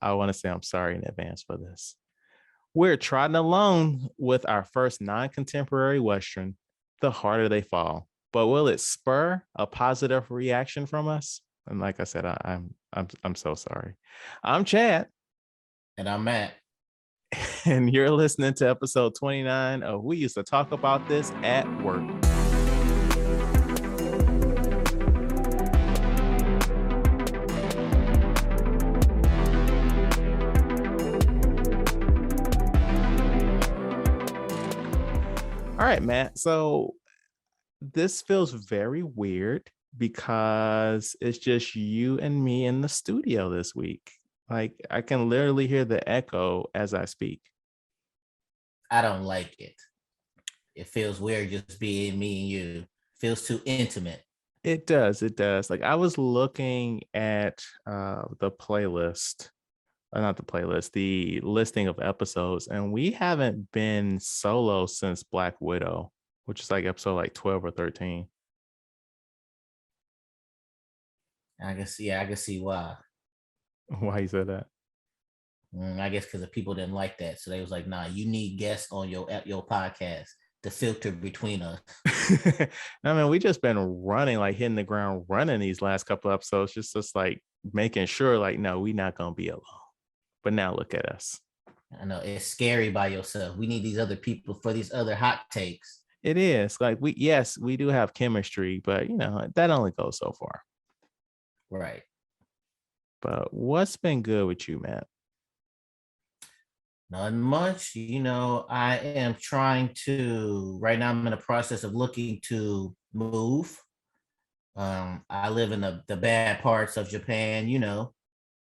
I want to say I'm sorry in advance for this. We're trotting along with our first non-contemporary Western, The Harder They Fall. But will it spur a positive reaction from us? And like I said, I'm so sorry. I'm Chad. And I'm Matt. And you're listening to episode 29 of We Used to Talk About This at Work. All right, Matt. So this feels very weird because it's just you and me in the studio this week. Like I can literally hear the echo as I speak. I don't like it. It feels weird just being me and you. Feels too intimate. It does. It does. Like I was looking at the playlist, not the playlist, the listing of episodes, and we haven't been solo since Black Widow, which is like episode like 12 or 13. I can see why. Why you said that? I guess because the people didn't like that, so they was like, "Nah, you need guests on your podcast to filter between us." I mean, we just been running, like hitting the ground running these last couple of episodes, just like making sure, like, no, we're not gonna be alone. But now look at us. I know it's scary by yourself. We need these other people for these other hot takes. It is like we do have chemistry, but that only goes so far. Right. But what's been good with you, Matt? Not much. I am trying to right now. I'm in the process of looking to move. I live in the bad parts of Japan.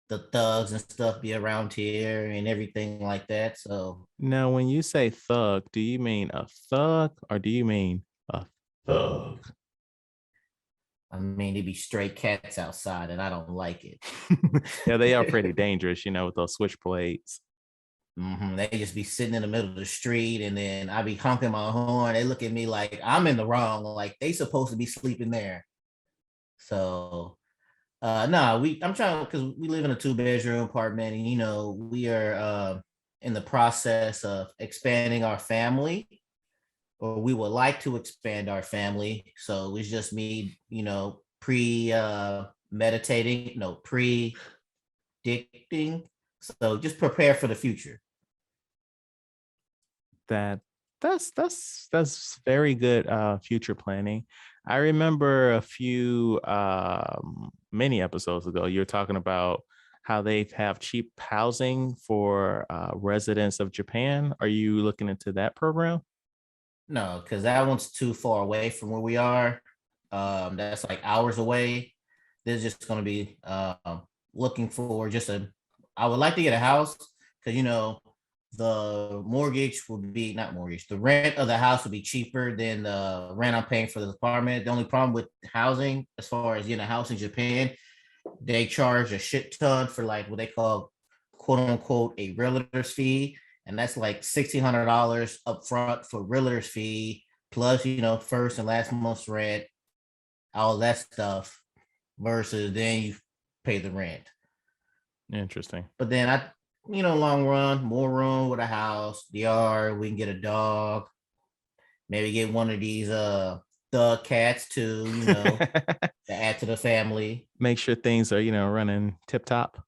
The thugs and stuff be around here and everything like that. So Now, when you say thug, do you mean a thug or do you mean a thug? I mean, they be stray cats outside, and I don't like it. Yeah, they are pretty dangerous, with those switchblades. They just be sitting in the middle of the street, and then I be honking my horn. They look at me like I'm in the wrong, like they supposed to be sleeping there. So, I'm trying because we live in a 2-bedroom apartment, and we are in the process of expanding our family, or we would like to expand our family. So it's just me, meditating, predicting. So just prepare for the future. That's very good future planning. I remember a few many episodes ago you were talking about how they have cheap housing for residents of Japan. Are you looking into that program? No, because that one's too far away from where we are. That's like hours away. This is just going to be looking for I would like to get a house because the mortgage would be not mortgage. The rent of the house would be cheaper than the rent I'm paying for the apartment. The only problem with housing, as far as getting a house in Japan, they charge a shit ton for like what they call quote unquote a realtor's fee, and that's like $1,600 up front for realtor's fee, plus first and last month's rent, all that stuff, versus then you pay the rent. Interesting. But then long run, more room with a house, the yard, we can get a dog, maybe get one of these thug cats too, to add to the family. Make sure things are, running tip top.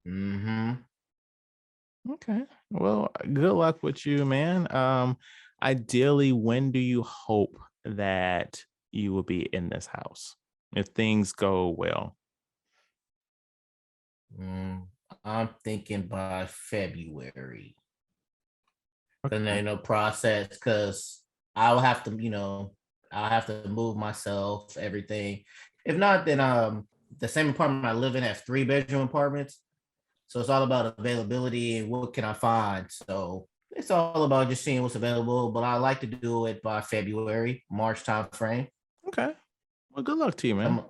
Okay. Well, good luck with you, man. Ideally, when do you hope that you will be in this house if things go well? I'm thinking by February. Okay. The process, because I'll have to move myself, everything. If not, then the same apartment I live in has 3-bedroom apartments. So it's all about availability and what can I find. So it's all about just seeing what's available. But I like to do it by February, March time frame. Okay. Well, good luck to you, man.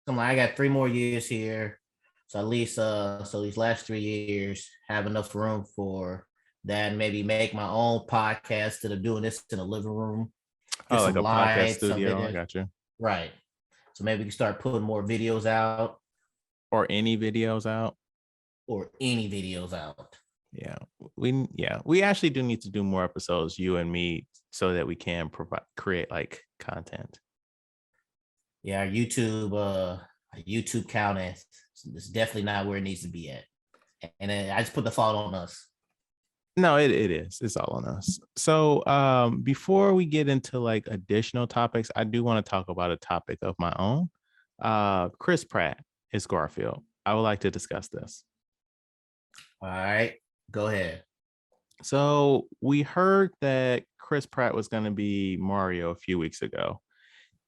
I got 3 more years here. So at least these last 3 years have enough room for that, and maybe make my own podcast instead of doing this in the living room. Get like a podcast studio. I got you. Right. So maybe we can start putting more videos out. Or any videos out. or any videos out. We actually do need to do more episodes, you and me, so that we can create like content. Yeah, our YouTube count is definitely not where it needs to be at. And then I just put the fault on us. No, it is. It's all on us. So before we get into like additional topics, I do want to talk about a topic of my own. Chris Pratt is Garfield. I would like to discuss this. All right, go ahead. So we heard that Chris Pratt was going to be Mario a few weeks ago.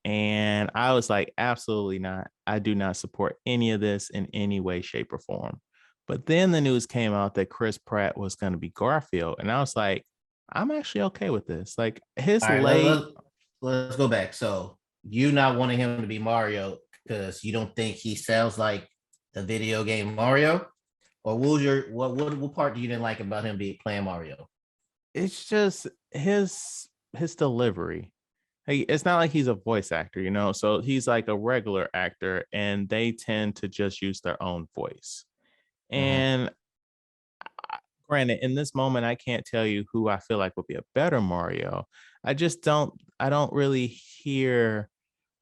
And I was like, absolutely not. I do not support any of this in any way, shape, or form. But then the news came out that Chris Pratt was going to be Garfield. And I was like, I'm actually okay with this. Like his All right, late. let's go back. So you not wanting him to be Mario because you don't think he sounds like the video game Mario? Or what part do you didn't like about him playing Mario? It's just his delivery. Hey, it's not like he's a voice actor, you know? So he's like a regular actor and they tend to just use their own voice. And granted, in this moment, I can't tell you who I feel like would be a better Mario. I don't really hear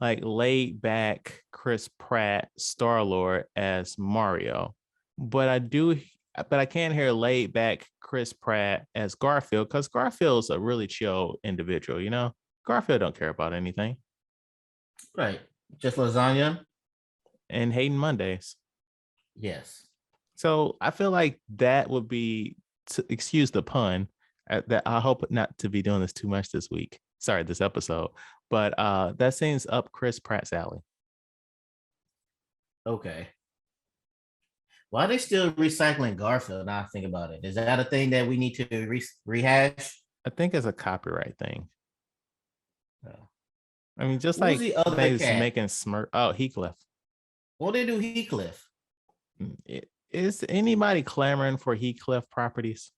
like laid back Chris Pratt Star-Lord as Mario. But I can hear laid back Chris Pratt as Garfield because Garfield's a really chill individual, you know? Garfield don't care about anything. Right. Just lasagna. And hating Mondays. Yes. So I feel like that would be, excuse the pun, that I hope not to be doing this too much this week. Sorry, this episode. But that seems up Chris Pratt's alley. Okay. Why are they still recycling Garfield? Now I think about it. Is that a thing that we need to rehash? I think it's a copyright thing. No. I mean, just Who's like the other they's cat? making smirk. Oh, Heathcliff. What they do Heathcliff? Is anybody clamoring for Heathcliff properties?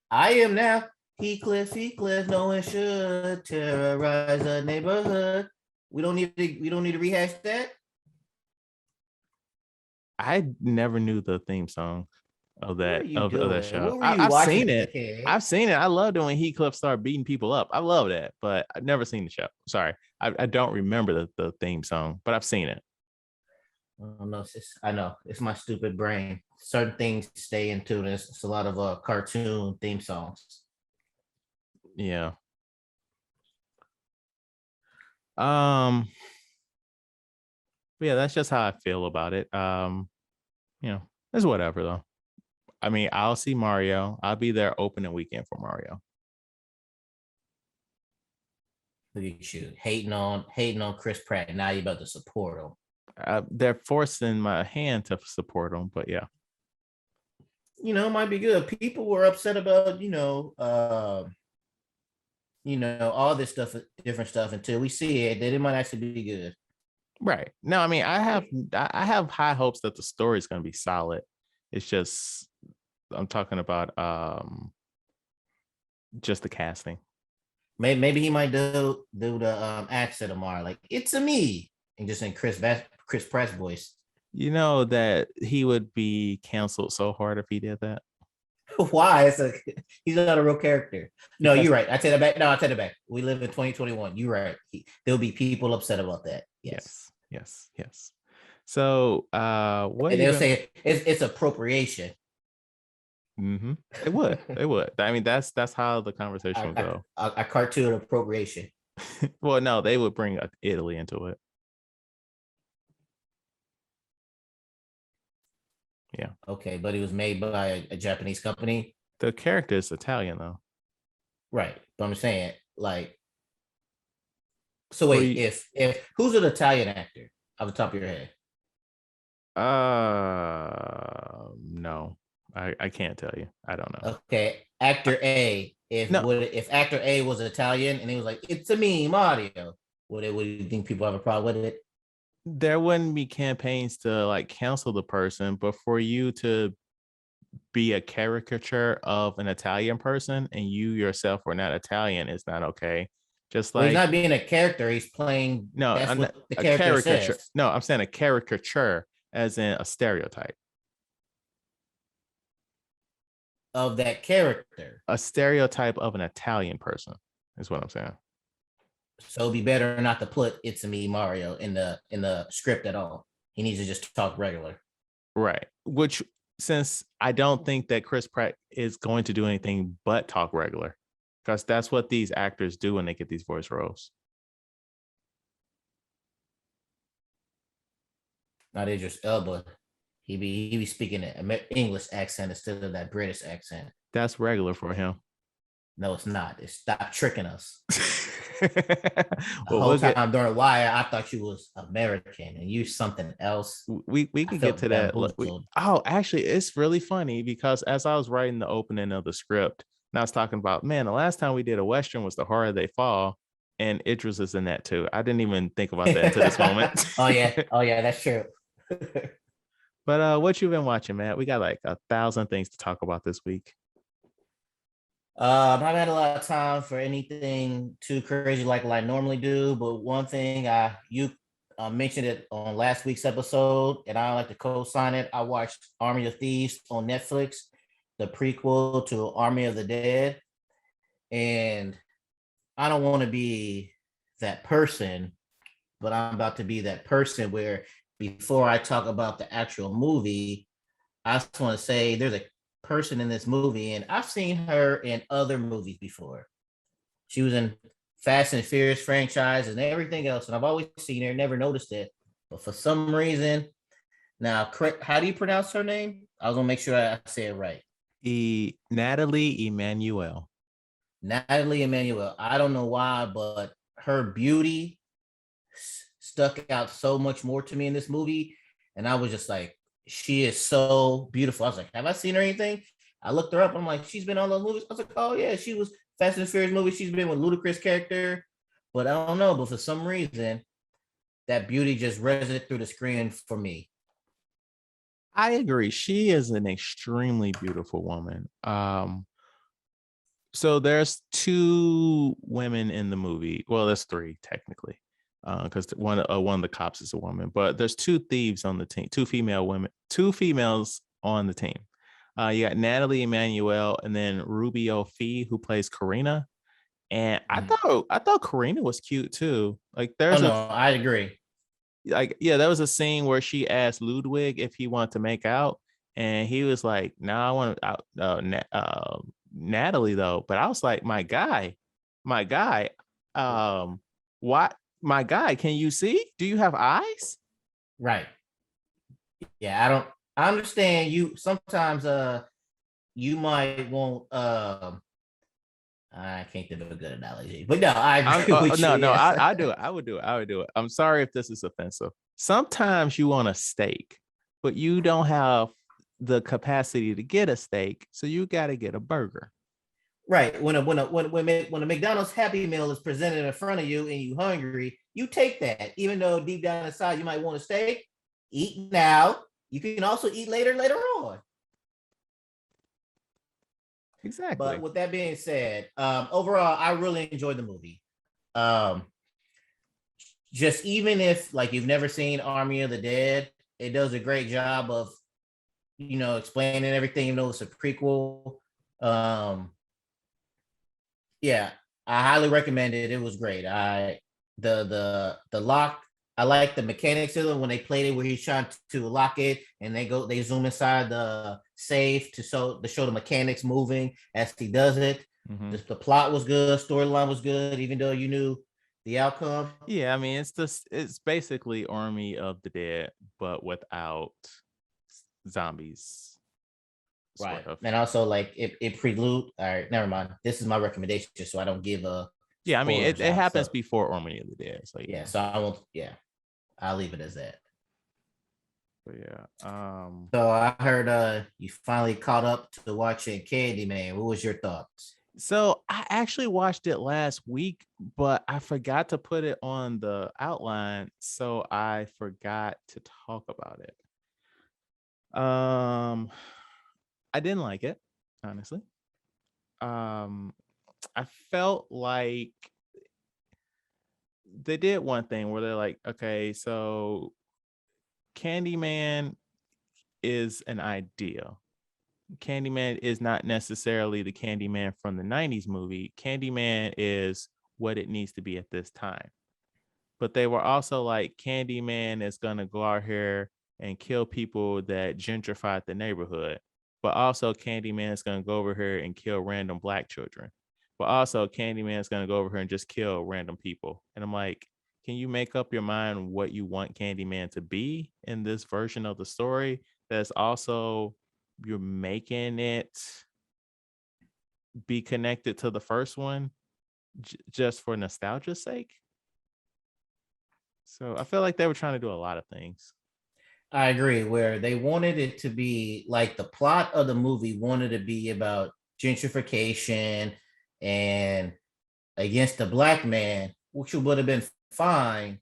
I am now. Heathcliff, no one should terrorize a neighborhood. We don't need to rehash that. I never knew the theme song of that of that show. What were you I've watching seen as a it. kid? I've seen it. I love doing Heathcliff start beating people up. I love that, but I've never seen the show. Sorry, I don't remember the theme song, but I've seen it. Oh, no, I know it's my stupid brain. Certain things stay into this. It's a lot of cartoon theme songs. Yeah. Yeah, that's just how I feel about it. You know, it's whatever though. I mean, I'll see Mario. I'll be there opening weekend for Mario. Look at you hating on Chris Pratt. Now you're about to support him. They're forcing my hand to support him, but yeah. You know, it might be good. People were upset about, all this stuff, different stuff until we see it, that it might actually be good. Right. No, I mean, I have high hopes that the story is going to be solid. It's just I'm talking about just the casting. Maybe he might do the accent tomorrow, like it's a me, and just in Chris Pratt's voice. You know that he would be canceled so hard if he did that. Why? He's not a real character. No, you're right. I take that back. No, I take it back. We live in 2021. You're right. There'll be people upset about that. Yes. So what and they'll say it's appropriation. Mm-hmm. They would. I mean, that's how the conversation would go. A cartoon appropriation. Well, no, they would bring Italy into it. Yeah. Okay, but it was made by a Japanese company. The character is Italian though. Right. But I'm saying, like, so wait, if who's an Italian actor off the top of your head? No. I can't tell you. I don't know. Okay. Actor A. If actor A was Italian and he was like, it's a me, Mario, would you think people have a problem with it? There wouldn't be campaigns to like cancel the person, but for you to be a caricature of an Italian person and you yourself were not Italian is not okay. Just like he's not being a character, he's playing. No, that's I'm what not, the a character caricature. says. No, I'm saying a caricature as in a stereotype. of that character. A stereotype of an Italian person is what I'm saying. So it'd be better not to put "It's a Me Mario" in the script at all. He needs to just talk regular. Right. Which, since I don't think that Chris Pratt is going to do anything but talk regular, because that's what these actors do when they get these voice roles. Not Idris Elba. He be speaking an English accent instead of that British accent. That's regular for him. No, it's not. It's stop tricking us. Well, The whole time during Wire, I thought you was American and you something else. we can get to that. Actually, it's really funny because as I was writing the opening of the script, and I was talking about, man, the last time we did a Western was The Harder They Fall, and Idris is in that too. I didn't even think about that until this moment. Oh yeah, that's true. But what you been watching, Matt? We got like 1,000 things to talk about this week. I've had a lot of time for anything too crazy like I normally do, but one thing you mentioned it on last week's episode, and I like to co-sign it. I watched Army of Thieves on Netflix, the prequel to Army of the Dead, and I don't want to be that person, but I'm about to be that person where before I talk about the actual movie, I just want to say there's a person in this movie, and I've seen her in other movies before. She was in Fast and Furious franchise and everything else, and I've always seen her, never noticed it. But for some reason, now, how do you pronounce her name? I was gonna make sure I say it right. Natalie Emmanuel. Natalie Emmanuel. I don't know why, but her beauty stuck out so much more to me in this movie, and I was just like, she is so beautiful. I was like, have I seen her anything? I looked her up. I'm like, she's been on those movies. I was like, oh yeah, she was Fast and Furious movie. She's been with Ludacris character, but I don't know. But for some reason, that beauty just resonated through the screen for me. I agree. She is an extremely beautiful woman. So there's 2 women in the movie. Well, there's 3 technically, because one of the cops is a woman. But there's 2 thieves on the team, 2 females on the team. You got Natalie Emmanuel and then Rubio Fee, who plays Karina. And I thought Karina was cute too. Like I agree. There was a scene where she asked Ludwig if he wanted to make out, and he was like, "No, I want to Natalie though." But I was like, my guy, what? My guy, can you see? Do you have eyes? Right. Yeah, I understand you sometimes you might want I can't think of a good analogy, but no, I agree with you. No, I do it. I would do it. I'm sorry if this is offensive. Sometimes you want a steak, but you don't have the capacity to get a steak, so you got to get a burger. Right. When a McDonald's Happy Meal is presented in front of you and you hungry, you take that, even though deep down inside you might want a steak. Eat now. You can also eat later on. Exactly. But with that being said, overall, I really enjoyed the movie. Just even if like you've never seen Army of the Dead, it does a great job of explaining everything. It's a prequel. Yeah, I highly recommend it. It was great. The lock. I like the mechanics of it when they played it where he's trying to lock it and they zoom inside the safe to show the mechanics moving as he does it. Mm-hmm. The plot was good, storyline was good, even though you knew the outcome. Yeah, I mean it's basically Army of the Dead, but without zombies. Right. And also like it prelude. All right, never mind. This is my recommendation, so I don't give a I mean it happens before Army of the Dead. So yeah, so I won't I'll leave it as that. But yeah. So I heard you finally caught up to watching Candyman. What was your thoughts? So I actually watched it last week, but I forgot to put it on the outline, so I forgot to talk about it. I didn't like it, honestly. I felt like they did one thing where they're like, okay, so Candyman is an idea. Candyman is not necessarily the Candyman from the 90s movie. Candyman is what it needs to be at this time. But they were also like, Candyman is going to go out here and kill people that gentrified the neighborhood. But also, Candyman is going to go over here and kill random black children. But also, Candyman is going to go over here and just kill random people. And I'm like, can you make up your mind what you want Candyman to be in this version of the story? That's also, you're making it be connected to the first one just for nostalgia's sake. So I feel like they were trying to do a lot of things. I agree. Where they wanted it to be like the plot of the movie wanted to be about gentrification and against the black man, which would have been fine.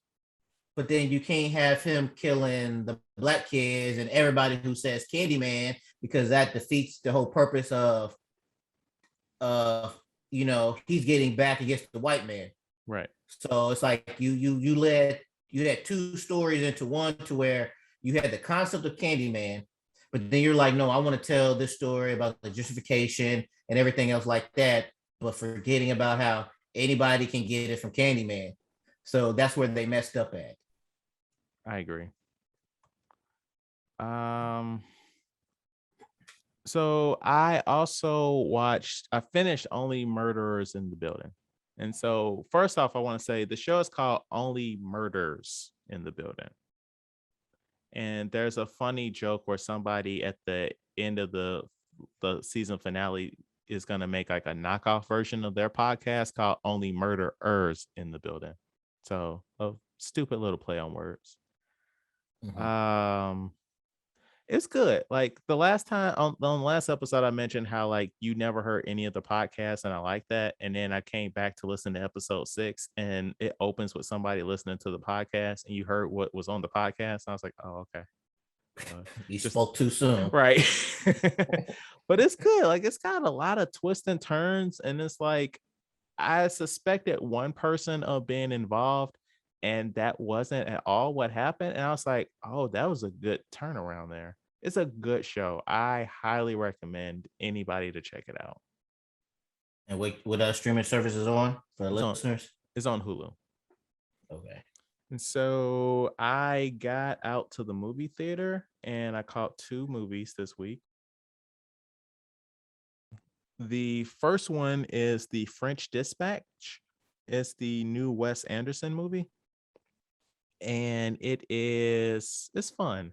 But then you can't have him killing the black kids and everybody who says Candyman because that defeats the whole purpose of uh he's getting back against the white man. Right. So it's like you had two stories into one to where you had the concept of Candyman, but then you're like, no, I want to tell this story about the justification and everything else like that, but forgetting about how anybody can get it from Candyman. So that's where they messed up at. I agree. So I finished Only Murderers in the Building. And so first off, I want to say the show is called Only Murders in the Building. And there's a funny joke where somebody at the end of the season finale is going to make like a knockoff version of their podcast called Only Murderers in the Building. So a stupid little play on words. Mm-hmm. It's good. Like the last time on the last episode, I mentioned how like you never heard any of the podcasts, and I like that. And then I came back to listen to episode 6, and it opens with somebody listening to the podcast, and you heard what was on the podcast. And I was like, oh, okay. You spoke too soon, right? But it's good. Like it's got a lot of twists and turns, and it's like I suspected one person of being involved, and that wasn't at all what happened. And I was like, oh, that was a good turnaround there. It's a good show. I highly recommend anybody to check it out. And what streaming service is on for the listeners? It's on Hulu. Okay. And so I got out to the movie theater and I caught 2 movies this week. The first one is The French Dispatch. It's the new Wes Anderson movie. And it's fun.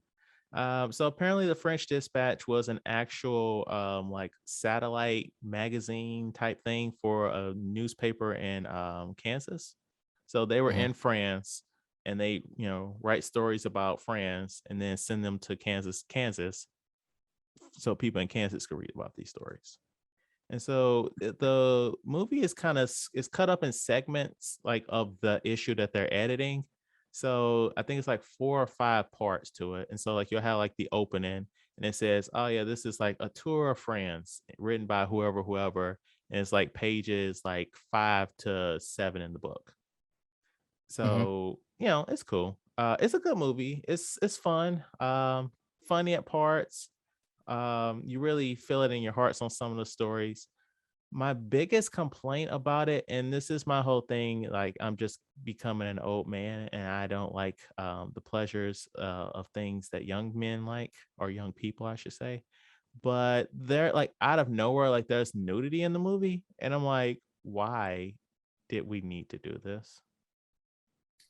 So apparently The French Dispatch was an actual like satellite magazine type thing for a newspaper in Kansas. So they were in France, and they, write stories about France and then send them to Kansas, so people in Kansas could read about these stories. And so the movie is cut up in segments like of the issue that they're editing. So I think it's like 4 or 5 parts to it. And so like you'll have like the opening, and it says, oh yeah, this is like a tour of France written by whoever. And it's like pages like 5 to 7 in the book. So, it's cool. It's a good movie. It's fun. Funny at parts. You really feel it in your hearts on some of the stories. My biggest complaint about it, and this is my whole thing, like I'm just becoming an old man and I don't like the pleasures of things that young men like, or young people, I should say. But they're like out of nowhere, like there's nudity in the movie. And I'm like, why did we need to do this?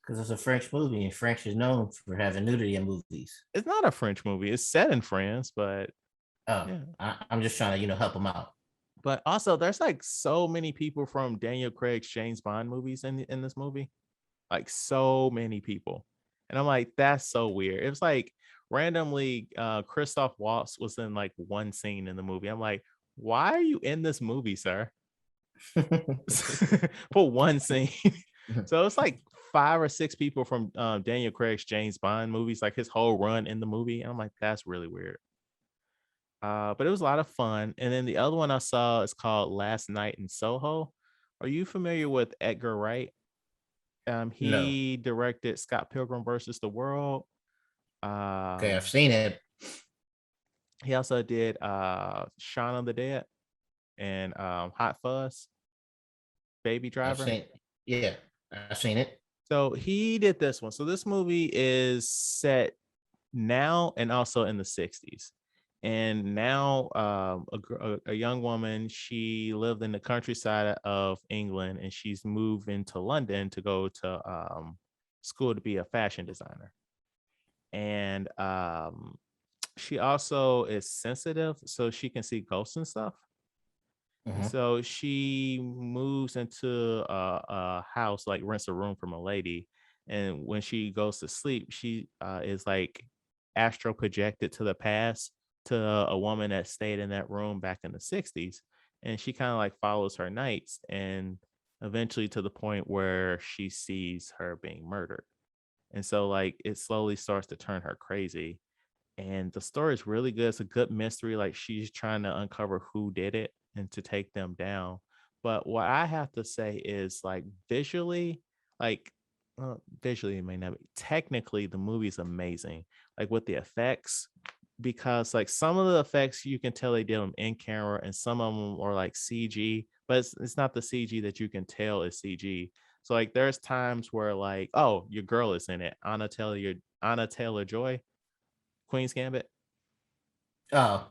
Because it's a French movie, and French is known for having nudity in movies. It's not a French movie. It's set in France, but yeah. I'm just trying to, help them out. But also, there's like so many people from Daniel Craig's James Bond movies in this movie, like so many people, and I'm like, that's so weird. It was like randomly, Christoph Waltz was in like one scene in the movie. I'm like, why are you in this movie, sir? For one scene. So it's like 5 or 6 people from Daniel Craig's James Bond movies, like his whole run in the movie. And I'm like, that's really weird. But it was a lot of fun. And then the other one I saw is called Last Night in Soho. Are you familiar with Edgar Wright? He directed Scott Pilgrim versus the World. Okay, I've seen it. He also did Shaun of the Dead and Hot Fuzz, Baby I've Driver. seen. Yeah, I've seen it. So he did this one. So this movie is set now and also in the 60s. And now a young woman, she lived in the countryside of England and she's moved into London to go to school to be a fashion designer. And she also is sensitive, so she can see ghosts and stuff. And Hmm. so she moves into a house, like rents a room from a lady. And when she goes to sleep, she is like astral projected to the past to a woman that stayed in that room back in the 60s. And she kind of like follows her nights and eventually to the point where she sees her being murdered. And so, like, it slowly starts to turn her crazy. And the story is really good. It's a good mystery. Like she's trying to uncover who did it and to take them down. But what I have to say is like visually, like visually it may not be. Technically, the movie's amazing. Like with the effects, because like some of the effects you can tell they did them in camera, and some of them are like CG, but it's not the CG that you can tell is CG. So like there's times where like, oh, your girl is in it, Anna Taylor Joy, Queen's Gambit. Oh,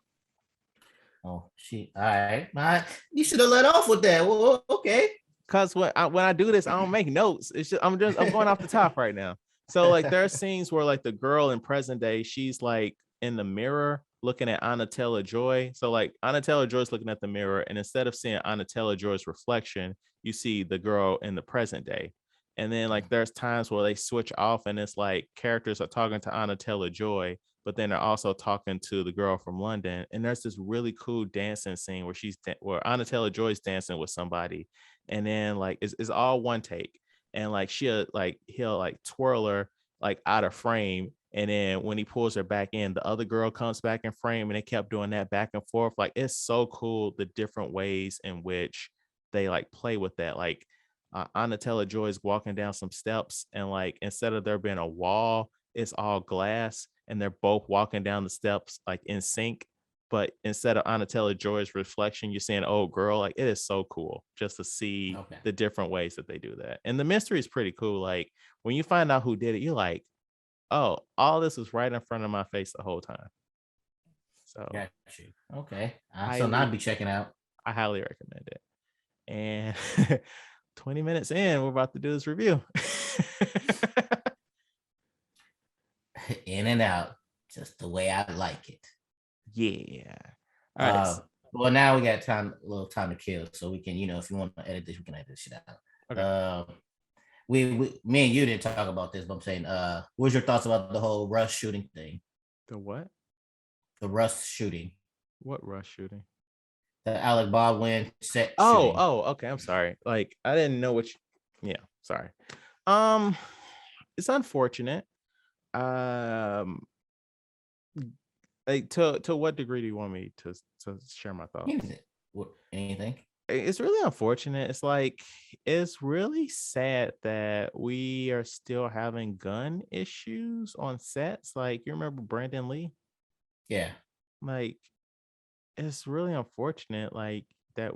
oh, she. All right, you should have let off with that. Well, okay. Cause when I do this, I don't make notes. It's just I'm going off the top right now. So like there are scenes where like the girl in present day, she's like in the mirror looking at Anna Taylor Joy. So like Anna Taylor Joy's looking at the mirror, and instead of seeing Anna Taylor Joy's reflection, you see the girl in the present day. And then like there's times where they switch off, and it's like characters are talking to Anna Taylor Joy, but then they're also talking to the girl from London. And there's this really cool dancing scene where where Anna Taylor Joy's dancing with somebody, and then like it's all one take, and like he'll like twirl her like out of frame, and then when he pulls her back in, the other girl comes back in frame, and they kept doing that back and forth. Like it's so cool the different ways in which they like play with that. Like Anna Taylor Joy is walking down some steps, and like instead of there being a wall, it's all glass, and they're both walking down the steps like in sync. But instead of Anna Taylor Joy's reflection, you're seeing an old girl. Like it is so cool just to see Okay. the different ways that they do that. And the mystery is pretty cool. Like when you find out who did it, you're like, oh, all this was right in front of my face the whole time. So Got you. Okay. So now I'll highly, be checking out. I highly recommend it. And 20 minutes in, we're about to do this review. In and out, just the way I like it. Yeah. All right. Uh, well, now we got time, a little time to kill, so we can, if you want to edit this, we can edit this shit out. Okay. Me and you didn't talk about this, but I'm saying, what's your thoughts about the whole Rush shooting thing? The what? The Rush shooting, What rush shooting? the Alec Baldwin set Oh, shooting. oh, okay. I'm sorry. Like I didn't know what yeah, sorry. Um, it's unfortunate. Um, like to what degree do you want me to share my thoughts? Anything? Anything? It's really unfortunate. It's like it's really sad that we are still having gun issues on sets. Like you remember Brandon Lee? Yeah. Like it's really unfortunate like that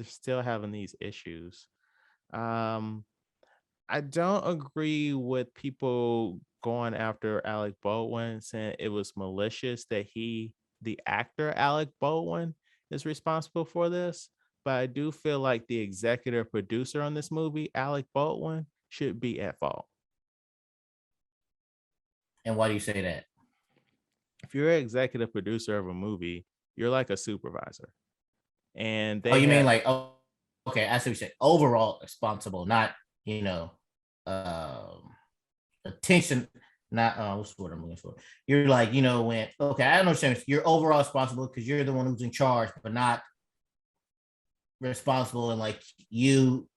still having these issues. Um I don't agree with people going after Alec Baldwin saying it was malicious that the actor Alec Baldwin, is responsible for this. But I do feel like the executive producer on this movie, Alec Baldwin, should be at fault. And why do you say that? If you're an executive producer of a movie, you're like a supervisor. And Oh, they you mean have, like, oh, okay, I see what you say. Overall responsible, not, you know, um, attention, not what's the word I'm looking for? You're like, when okay, I understand you're overall responsible because you're the one who's in charge, but not responsible and like you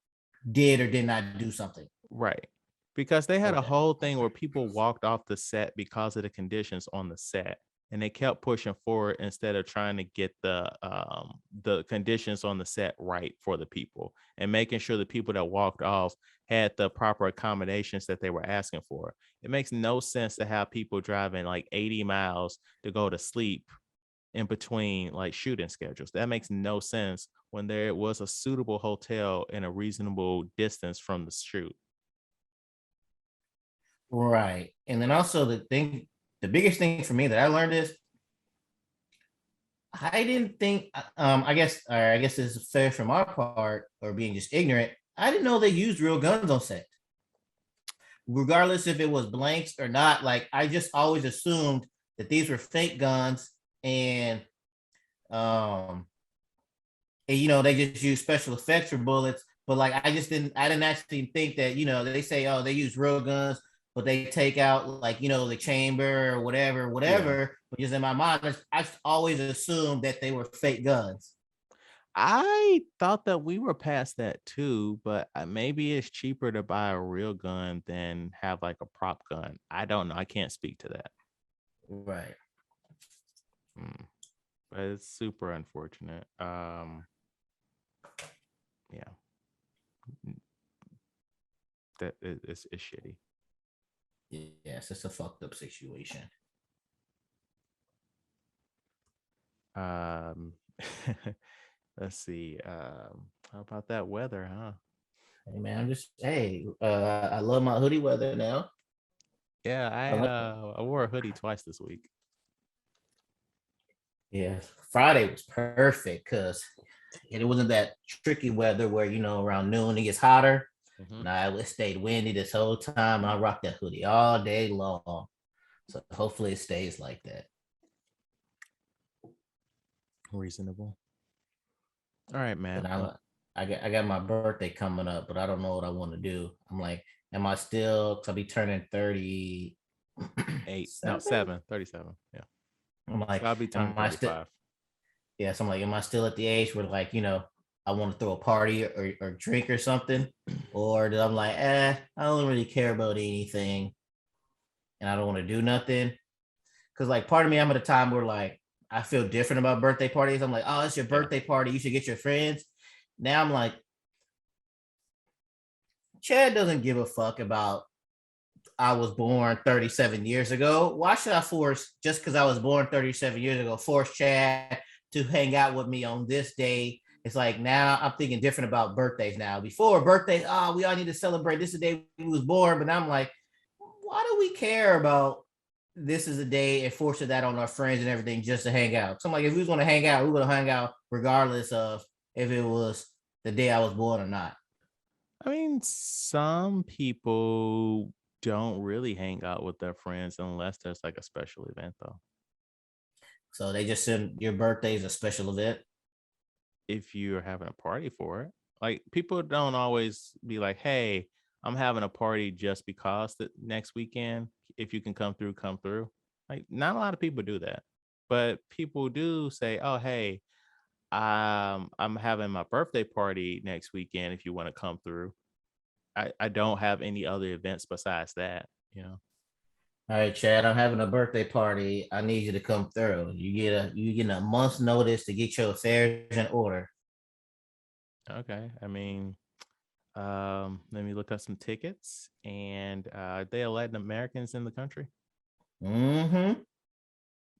did or did not do something. right. Because they had a Okay. whole thing where people walked off the set because of the conditions on the set, and they kept pushing forward instead of trying to get the conditions on the set right for the people and making sure the people that walked off had the proper accommodations that they were asking for. It makes no sense to have people driving like 80 miles to go to sleep in between like shooting schedules. That makes no sense when there was a suitable hotel in a reasonable distance from the shoot. Right. And then also the biggest thing for me that I learned is I didn't think I guess it's fair from our part or being just ignorant. I didn't know they used real guns on set. Regardless if it was blanks or not, like I just always assumed that these were fake guns and um they just use special effects for bullets. But like I didn't actually think that, they say, oh, they use real guns, but they take out like, the chamber or whatever, Yeah. But just in my mind, I always assumed that they were fake guns. I thought that we were past that too, but maybe it's cheaper to buy a real gun than have like a prop gun. I don't know. I can't speak to that. Right. But it's super unfortunate. Yeah. That it's shitty. Yes, it's a fucked up situation. Let's see. How about that weather, huh? Hey man, I love my hoodie weather now. Yeah, I wore a hoodie twice this week. Yeah, Friday was perfect because it wasn't that tricky weather where around noon it gets hotter. Mm-hmm. Nah, it stayed windy this whole time. I rocked that hoodie all day long, so hopefully it stays like that. Reasonable. All right, man. I got my birthday coming up, but I don't know what I want to do. I'm like, am I still? Cause I'll be turning 38. No, 37. Yeah. I'm like, so I'll be turning 35. Yeah, so I'm like, am I still at the age where like, I want to throw a party or drink or something? Or I'm like, I don't really care about anything and I don't want to do nothing. Cause like part of me, I'm at a time where like I feel different about birthday parties. I'm like, oh, it's your birthday party. You should get your friends. Now I'm like, Chad doesn't give a fuck about I was born 37 years ago. Why should I just because I was born 37 years ago, force Chad to hang out with me on this day? It's like now I'm thinking different about birthdays now. Before birthdays, we all need to celebrate. This is the day we was born. But now I'm like, why do we care about this is a day and forcing that on our friends and everything just to hang out? So I'm like, if we was going to hang out, we would hang out regardless of if it was the day I was born or not. I mean, some people don't really hang out with their friends unless there's like a special event, though. So they just said your birthday is a special event. If you're having a party for it, like people don't always be like, hey, I'm having a party just because the next weekend. If you can come through, come through. Like, not a lot of people do that, but people do say, oh, hey, I'm having my birthday party next weekend. If you want to come through, I don't have any other events besides that, All right, Chad, I'm having a birthday party. I need you to come through. You get a month's notice to get your affairs in order. Okay. I mean, let me look up some tickets. And are they Latin Americans in the country? Mm-hmm.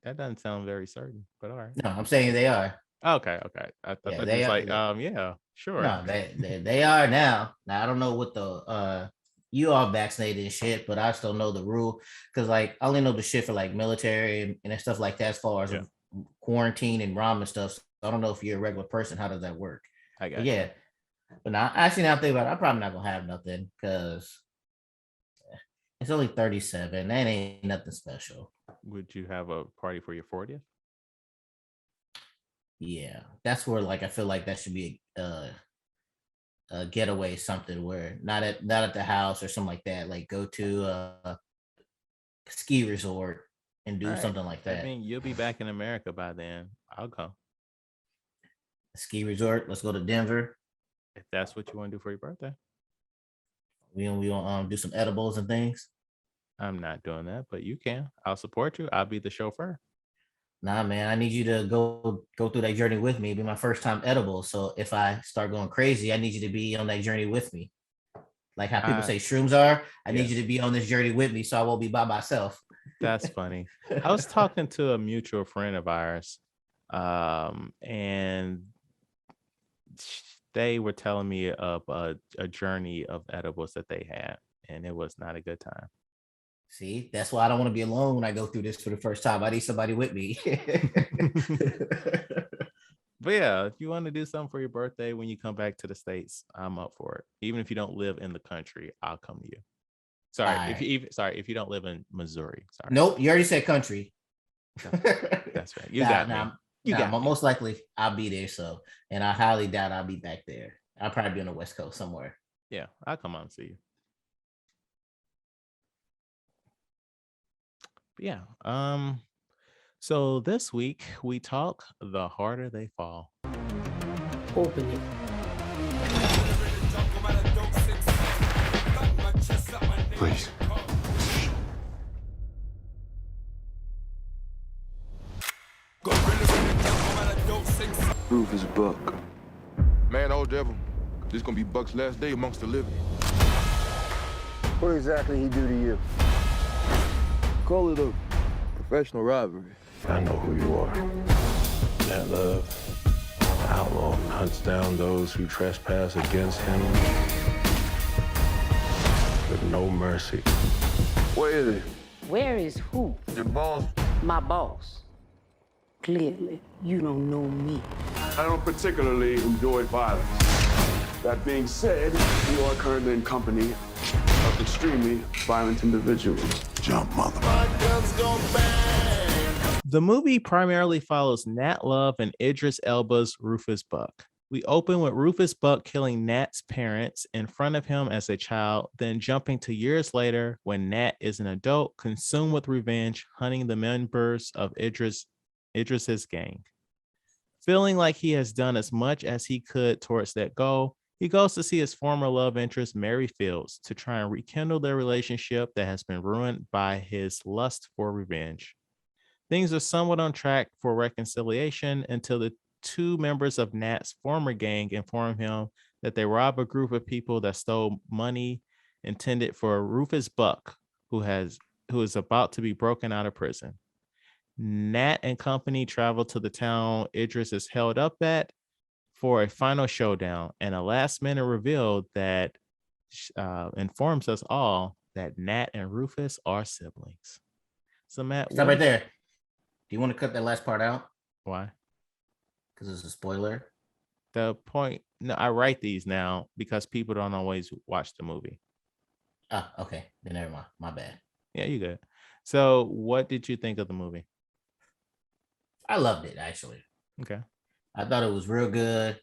That doesn't sound very certain, but all right. No, I'm saying they are. Okay. I thought Yeah, that they was are. like, yeah, sure. No, they are now. Now I don't know what the you are vaccinated and shit, but I still know the rule because like I only know the shit for like military and stuff like that as far as quarantine and ROM and stuff. So I don't know if you're a regular person. How does that work? I got But yeah. But now actually now I think about it, I'm probably not gonna have nothing because it's only 37. That ain't nothing special. Would you have a party for your 40th? Yeah, that's where like I feel like that should be a getaway, something where not at the house or something like that. Like go to a ski resort and do something like that. I mean, you'll be back in America by then. I'll go. A ski resort. Let's go to Denver. If that's what you want to do for your birthday. We do some edibles and things. I'm not doing that, but you can. I'll support you. I'll be the chauffeur. Nah, man, I need you to go through that journey with me. It'll be my first time edible. So if I start going crazy, I need you to be on that journey with me. Like how people say shrooms are. I need you to be on this journey with me so I won't be by myself. That's funny. I was talking to a mutual friend of ours And they were telling me of a journey of edibles that they had, and it was not a good time. See, that's why I don't want to be alone when I go through this for the first time. I need somebody with me. But yeah, if you want to do something for your birthday when you come back to the States, I'm up for it. Even if you don't live in the country, I'll come to you. Sorry, if you don't live in Missouri. Sorry. Nope, you already said country. That's right. You got me. You got me. Most likely I'll be there. So, and I highly doubt I'll be back there. I'll probably be on the West Coast somewhere. Yeah, I'll come out and see you. But yeah. So this week we talk The Harder They Fall. Open it. Please. Rufus Buck. Man, old devil, this gonna be Buck's last day amongst the living. What exactly he do to you? Call it a professional robbery. I know who you are. That love, outlaw, hunts down those who trespass against him with no mercy. Where is he? Where is who? Your boss? My boss. Clearly, you don't know me. I don't particularly enjoy violence. That being said, you are currently in company of extremely violent individuals. Jump, mother. The movie primarily follows Nat Love and Idris Elba's Rufus Buck. We open with Rufus Buck killing Nat's parents in front of him as a child, then jumping to years later when Nat is an adult, consumed with revenge, hunting the members of Idris's gang. Feeling like he has done as much as he could towards that goal, he goes to see his former love interest, Mary Fields, to try and rekindle their relationship that has been ruined by his lust for revenge. Things are somewhat on track for reconciliation until the two members of Nat's former gang inform him that they robbed a group of people that stole money intended for Rufus Buck, who is about to be broken out of prison. Nat and company travel to the town Idris is held up at for a final showdown, and a last-minute reveal that informs us all that Nat and Rufus are siblings. So Matt, Stop right there. Do you want to cut that last part out? Why? Because it's a spoiler. The point. No, I write these now because people don't always watch the movie. Ah, okay. Then never mind. My bad. Yeah, you good. So, what did you think of the movie? I loved it, actually. Okay. I thought it was real good.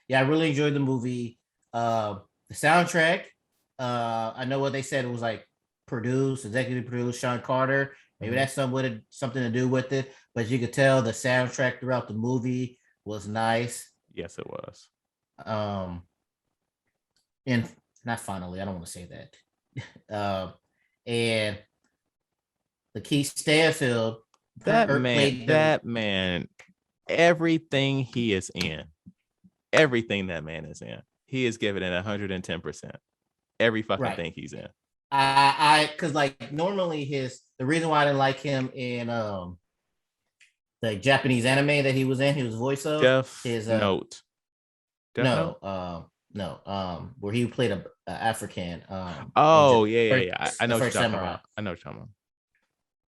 Yeah, I really enjoyed the movie. The soundtrack, I know what they said, it was like executive produced Sean Carter. Maybe that's something to do with it, but you could tell the soundtrack throughout the movie was nice. Yes, it was. And not finally, I don't want to say that. And the Keith Stanfield, that man, everything he is in, everything that man is in, he is giving it 110%. Every fucking thing he's in. Because like normally the reason why I didn't like him in the Japanese anime that he was in, he was voice of Note. Where he played a African. I know what you're talking about. I know what you're talking about.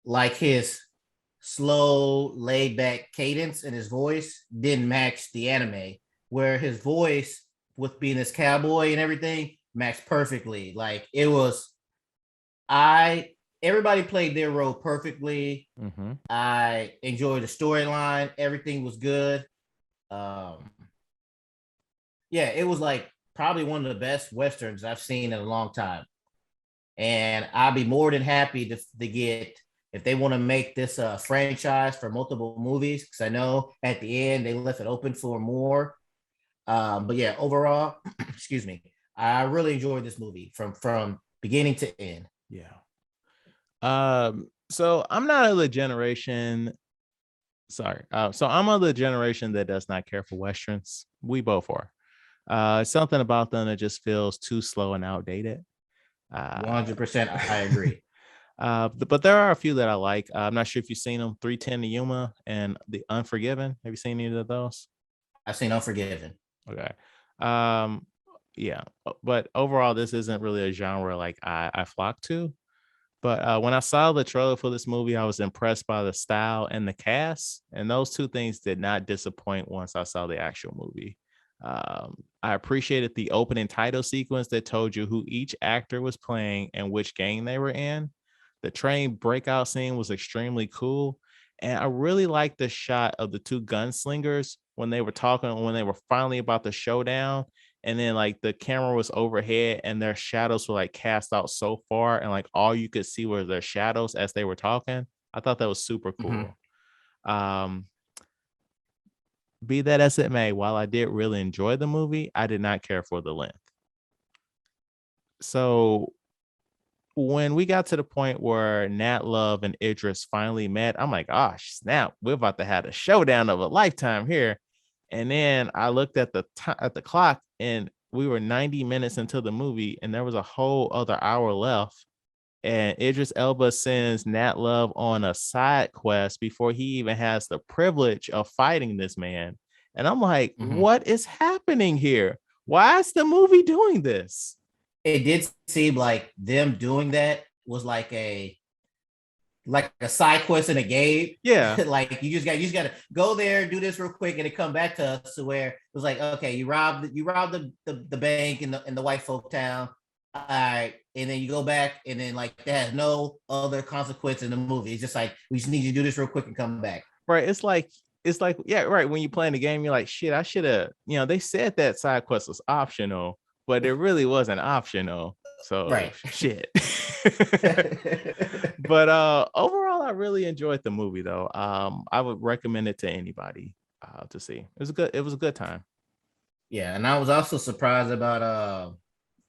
Like his slow, laid back cadence in his voice didn't match the anime, where his voice with being this cowboy and everything matched perfectly. Like it was. Everybody played their role perfectly. Mm-hmm. I enjoyed the storyline. Everything was good. It was like probably one of the best Westerns I've seen in a long time. And I'd be more than happy to get, if they want to make this a franchise for multiple movies, because I know at the end they left it open for more. But yeah, overall, excuse me, I really enjoyed this movie from beginning to end. Yeah. So I'm not of the generation. So I'm of the generation that does not care for Westerns. We both are. Something about them that just feels too slow and outdated. 100%, I agree. But there are a few that I like. I'm not sure if you've seen them. 310 to Yuma and The Unforgiven. Have you seen any of those? I've seen Unforgiven. Okay. Yeah. But overall, this isn't really a genre like I flock to. But when I saw the trailer for this movie, I was impressed by the style and the cast. And those two things did not disappoint once I saw the actual movie. I appreciated the opening title sequence that told you who each actor was playing and which gang they were in. The train breakout scene was extremely cool. And I really liked the shot of the two gunslingers when they were talking, when they were finally about the showdown. And then like the camera was overhead and their shadows were like cast out so far. And like all you could see were their shadows as they were talking. I thought that was super cool. Be that as it may, while I did really enjoy the movie, I did not care for the length. So when we got to the point where Nat Love and Idris finally met, I'm like, oh, snap, we're about to have a showdown of a lifetime here. And then I looked at the clock and we were 90 minutes into the movie and there was a whole other hour left. And Idris Elba sends Nat Love on a side quest before he even has the privilege of fighting this man. And I'm like, what is happening here? Why is the movie doing this? It did seem like them doing that was like a side quest in a game. Yeah. Like you just got to go there, do this real quick, and then come back to us to where it was like, okay, you robbed the bank in the white folk town. All right, and then you go back, and then like that has no other consequence in the movie. It's just like we just need you to do this real quick and come back. Right. It's like, yeah, right. When you're playing the game, you're like, shit, I should have, they said that side quest was optional, but it really wasn't optional. So right. Shit. But overall, I really enjoyed the movie though. I would recommend it to anybody to see. It was a good time. Yeah, and I was also surprised about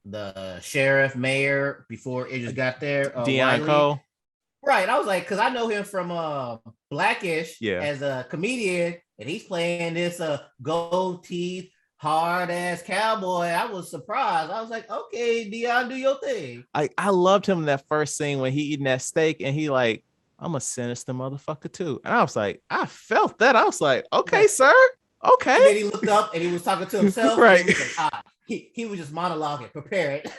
the sheriff mayor before it just got there. Deion Cole. Right. I was like, because I know him from Blackish as a comedian, and he's playing this gold teeth, hard ass cowboy. I was surprised. I was like, okay, Deion, do your thing. I loved him in that first scene when he eating that steak and he like, I'm a sinister motherfucker too. And I was like, I felt that. I was like, okay, sir. Okay. And then he looked up and he was talking to himself. Right. He was just monologuing, prepare it.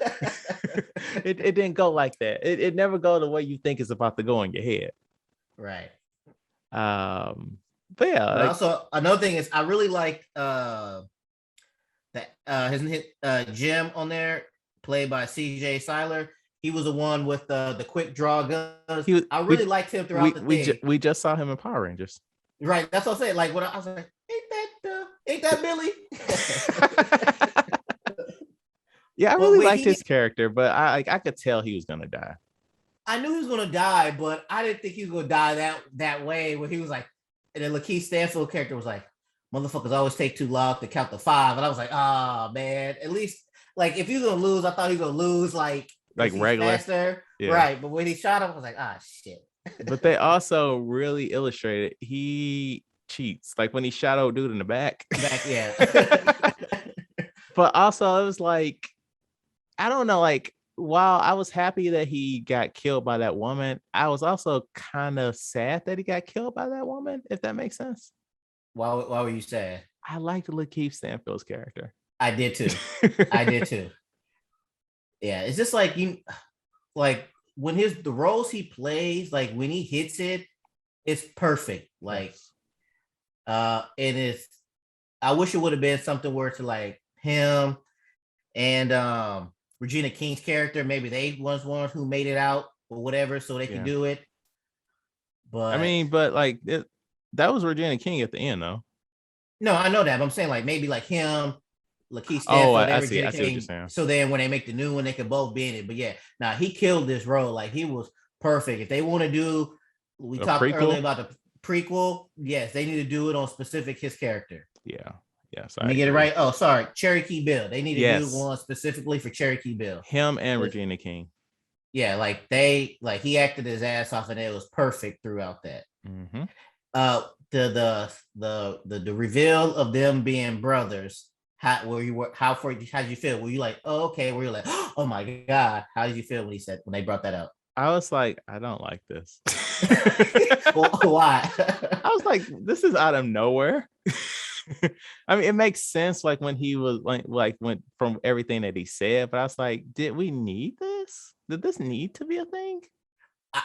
it didn't go like that. It never go the way you think it's about to go in your head. Right. But yeah. Also, another thing is I really liked his Jim on there, played by CJ Seiler. He was the one with the quick draw guns. I really liked him throughout the thing. We just saw him in Power Rangers. Right. That's what I'm saying. Like when I was like, ain't that Billy? Yeah, I really liked his character, but I could tell he was gonna die. I knew he was gonna die, but I didn't think he was gonna die that way. When he was like, and then Lakeith Stanfield character was like, motherfuckers always take too long to count to 5, and I was like, oh man, at least like if he was gonna lose, I thought he was gonna lose like regular, faster. Yeah. Right? But when he shot him, I was like, shit. But they also really illustrated he cheats, like when he shot old dude in the back. Yeah. But also it was like, I don't know, like while I was happy that he got killed by that woman, I was also kind of sad that he got killed by that woman, if that makes sense. Why were you sad? I liked Lakeith Stanfield's character. I did too. Yeah, it's just like when the roles he plays, like when he hits it, it's perfect. Like and it's, I wish it would have been something where it's like him and Regina King's character, maybe they was ones who made it out or whatever, so they could do it. But I mean, but like that was Regina King at the end, though. No, I know that, but I'm saying like maybe like him, Lakeith Stanfield, I see what you're saying. So then when they make the new one, they could both be in it. But yeah, he killed this role. Like he was perfect. If they want to do, we talked earlier about the prequel. Yes, they need to do it on specific his character. Yeah. Yes. Let me get it right. Oh, sorry, Cherokee Bill. They need to do one specifically for Cherokee Bill. Him and Regina King. Yeah, like he acted his ass off, and it was perfect throughout that. Mm-hmm. The reveal of them being brothers. How did you feel? Were you like, oh, okay? Were you like, oh my god? How did you feel when they brought that up? I was like, I don't like this. Why? I was like, this is out of nowhere. I mean, it makes sense like when he was like went from everything that he said, but I was like, did we need this? Did this need to be a thing?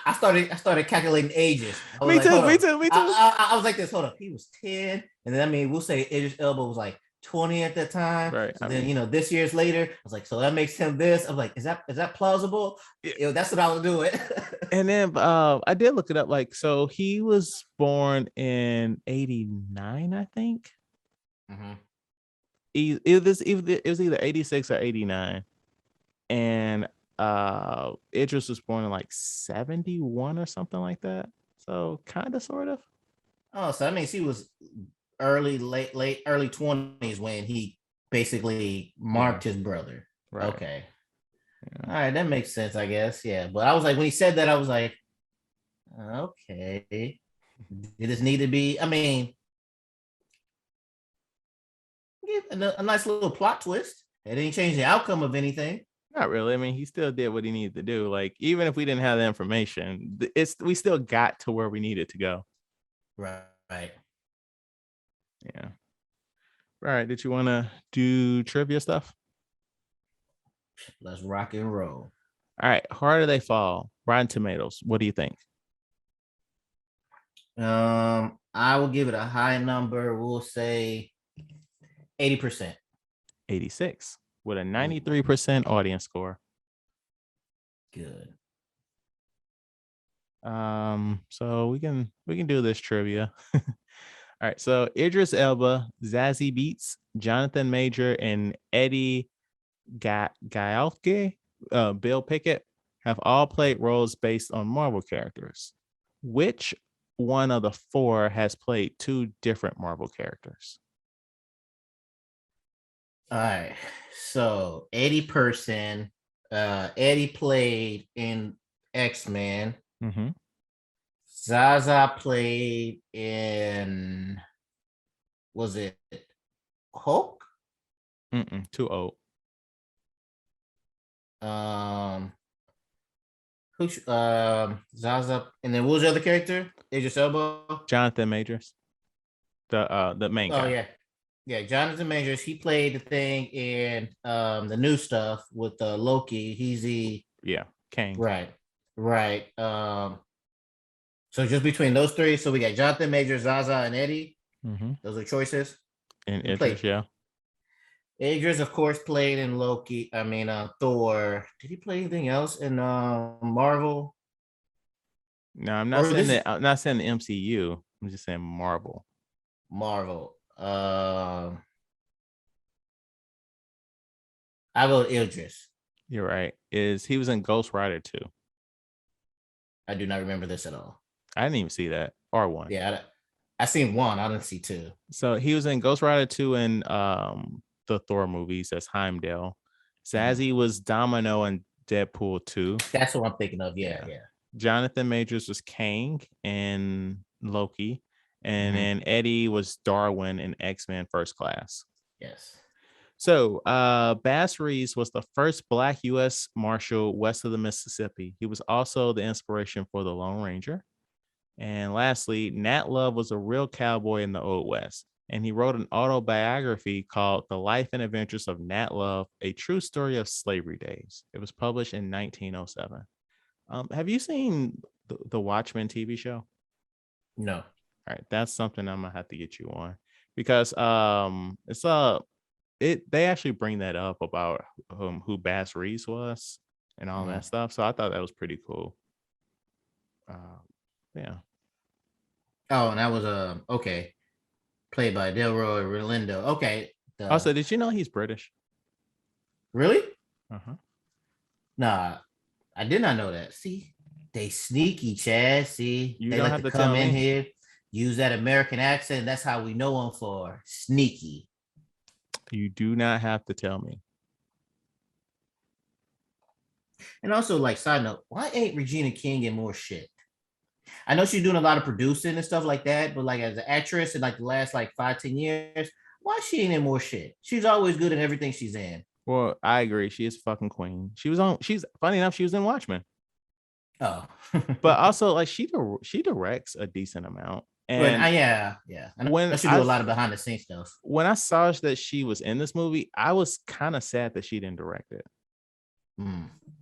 I started calculating ages. I was Me like, too, hold me on. too, me too. I was like this. Hold up, he was 10, and then I mean, we'll say Idris Elba was like 20 at that time. Right. So I then mean, this year's later, I was like, so that makes him this. I was like, is that plausible? Yeah. That's what I was doing. and then I did look it up. Like, so he was born in 89, I think. Mhm. It was either 86 or 89. And Idris was born in like 71 or something like that. So kind of sort of. Oh, so that means he was early 20s when he basically marked his brother. Right. Okay. Yeah. All right, that makes sense, I guess. Yeah. But I was like, when he said that, I was like, okay. Did this need to be? I mean, a nice little plot twist. It didn't change the outcome of anything. Not really. I mean, he still did what he needed to do. Like, even if we didn't have the information, we still got to where we needed to go. Right. Yeah. All right. Did you want to do trivia stuff? Let's rock and roll. All right. Harder They Fall. Rotten Tomatoes. What do you think? I will give it a high number. We'll say 80%. 86 with a 93% audience score. Good. So we can do this trivia. All right. So Idris Elba, Zazie Beetz, Jonathan Major, and Eddie Gaelke, Bill Pickett have all played roles based on Marvel characters. Which one of the four has played two different Marvel characters? All right. So 80%. Eddie played in X-Men. Mm-hmm. Zaza played in, was it Hulk? Too old. Zaza, and then what was the other character? Idris Elba. Jonathan Majors, the main guy. Yeah. Jonathan Majors. He played the thing in the new stuff with Loki. He's the Kang. Right. So just between those three, so we got Jonathan Majors, Zaza, and Eddie. Mm-hmm. Those are choices. And Idris, yeah. Idris, of course, played in Loki. I mean, Thor. Did he play anything else in Marvel? No, I'm not saying that. I'm not saying the MCU. I'm just saying Marvel. I vote Idris. You're right. He was in Ghost Rider 2. I do not remember this at all. I didn't even see that. Or 1. Yeah, I seen 1. I didn't see 2. So he was in Ghost Rider 2 and the Thor movies as Heimdall. Zazie was Domino in Deadpool 2. That's what I'm thinking of. Yeah. Jonathan Majors was Kang in Loki. And then Eddie was Darwin in X-Men First Class. Yes. So Bass Reeves was the first Black U.S. Marshal west of the Mississippi. He was also the inspiration for the Lone Ranger. And lastly, Nat Love was a real cowboy in the Old West. And he wrote an autobiography called The Life and Adventures of Nat Love, a true story of slavery days. It was published in 1907. Have you seen the Watchmen TV show? No. All right, that's something I'm gonna have to get you on because they actually bring that up about who Bass Reeves was and all that stuff. So I thought that was pretty cool. Yeah. Oh, and that was okay. Played by Delroy Relindo. Okay. Also, did you know he's British? Really? Uh-huh. Nah, I did not know that. See, they sneaky, Chad. See, You they don't like have to to come tell in me. here, use that American accent. That's how we know them for sneaky. You do not have to tell me. And also, like, side note, why ain't Regina King in more shit? I know she's doing a lot of producing and stuff like that, but like as an actress in like the last like 5-10 years, why she ain't in more shit? She's always good in everything she's in. Well, I agree. She is fucking queen. She's funny enough, she was in Watchmen. Oh, but also like she directs a decent amount. And yeah. I know when she do a lot of behind the scenes stuff. when I saw that she was in this movie, I was kind of sad that she didn't direct it.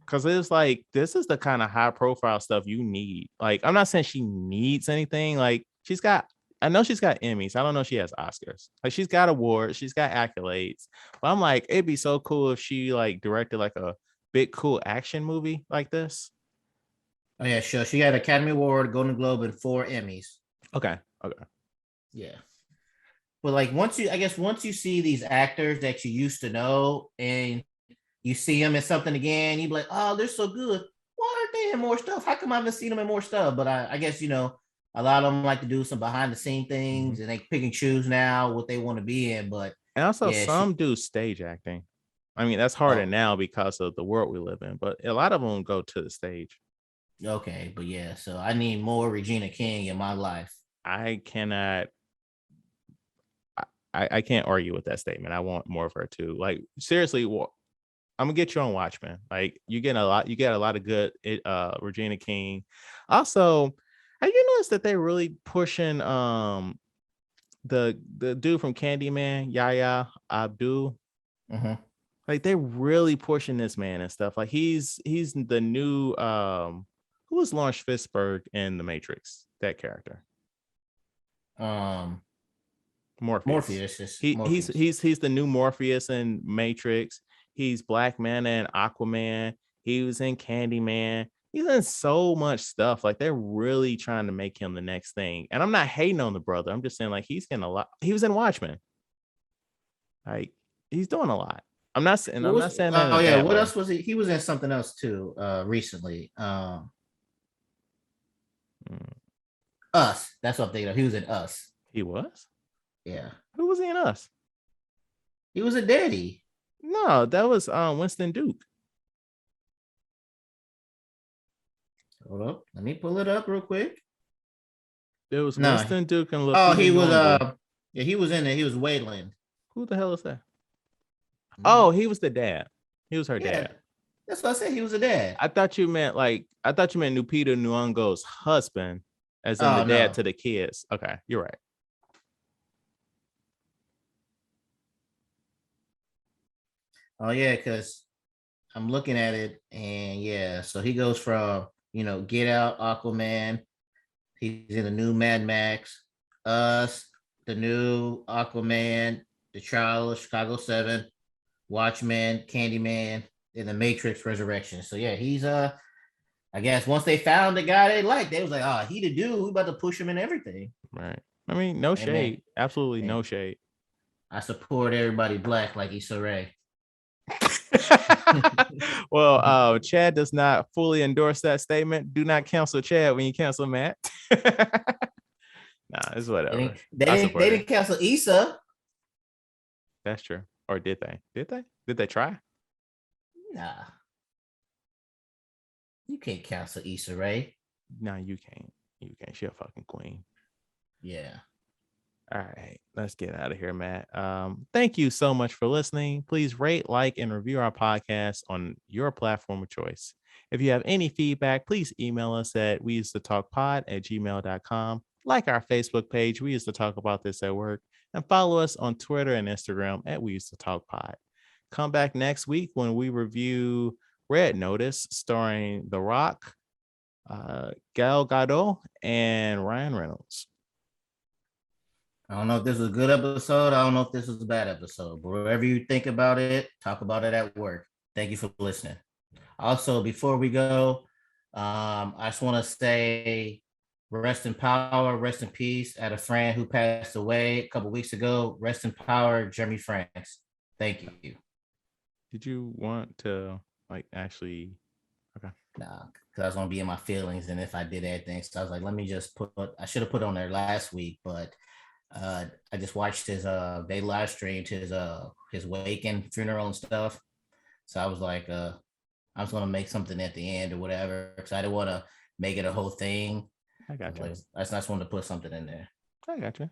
Because it was like, this is the kind of high profile stuff you need. Like, I'm not saying she needs anything. Like, I know she's got Emmys. I don't know if she has Oscars. Like, she's got awards, she's got accolades. But I'm like, it'd be so cool if she like directed like a big cool action movie like this. Oh yeah, sure. She got Academy Award, Golden Globe, and 4 Emmys. Okay. Yeah. But like once you see these actors that you used to know and you see them in something again, you be like, oh, they're so good. Why aren't they in more stuff? How come I haven't seen them in more stuff? But I guess, a lot of them like to do some behind the scene things and they pick and choose now what they want to be in. But and also some do stage acting. I mean, that's harder now because of the world we live in, but a lot of them go to the stage. Okay, but yeah, so I need more Regina King in my life. I cannot I can't argue with that statement. I want more of her too. Like seriously, I'm gonna get you on Watchmen. Like you get a lot of good Regina King. Also, have you noticed that they're really pushing the dude from Candyman, Yahya Abdul? Like they're really pushing this man and stuff. Like he's the new who was Lawrence Fishburne in The Matrix? That character. Morpheus. He's the new Morpheus in Matrix. He's Black Manta and Aquaman. He was in Candyman. He's in so much stuff. Like they're really trying to make him the next thing. And I'm not hating on the brother. I'm just saying like he's getting a lot. He was in Watchmen. Like he's doing a lot. I'm not saying that. Oh yeah, what else was he? He was in something else too recently. Us. That's what I'm thinking of. He was in Us. He was? Yeah. Who was he in Us? He was a daddy. No, that was Winston Duke. Hold up. Let me pull it up real quick. There was Winston Duke and he was he was in it. He was Wayland. Who the hell is that? Oh, he was the dad. He was her dad. That's what I said. He was a dad. I thought you meant Lupita Nyong'o's husband, as in the dad to the kids. Okay, you're right. Oh yeah, because I'm looking at it, and yeah, so he goes from Get Out, Aquaman. He's in the new Mad Max, Us, the new Aquaman, The Trial of Chicago 7, Watchmen, Candyman, and The Matrix Resurrection. So yeah, he's I guess once they found the guy they liked, they was like, oh, he the dude. We about to push him in everything. Right. I mean, no shade. Absolutely no shade. I support everybody black like Issa Rae. Well, Chad does not fully endorse that statement. Do not cancel Chad when you cancel Matt. Nah, it's whatever. They didn't cancel Issa. That's true. Or did they? Did they try? Nah. You can't cancel Issa Rae. No, you can't. You can't. She a fucking queen. Yeah. All right, let's get out of here, Matt. Thank you so much for listening. Please rate, like, and review our podcast on your platform of choice. If you have any feedback, please email us at weusedtotalkpod@gmail.com. Like our Facebook page, We Used to Talk About This at Work, and follow us on Twitter and Instagram at We Used to Talk Pod. Come back next week when we review Red Notice, starring The Rock, Gal Gadot, and Ryan Reynolds. I don't know if this was a good episode. I don't know if this was a bad episode, but whatever you think about it, talk about it at work. Thank you for listening. Also, before we go, I just want to say rest in power, rest in peace. I had a friend who passed away a couple weeks ago. Rest in power, Jeremy Franks. Thank you. Did you want to actually? Okay. Nah, because I was gonna be in my feelings, and if I did anything, so I was like, let me just I should have put on there last week, but I just watched his they live streamed his wake and funeral and stuff. So I was like, I was gonna make something at the end or whatever, because I didn't want to make it a whole thing. I got you. I just wanted to put something in there. I got you.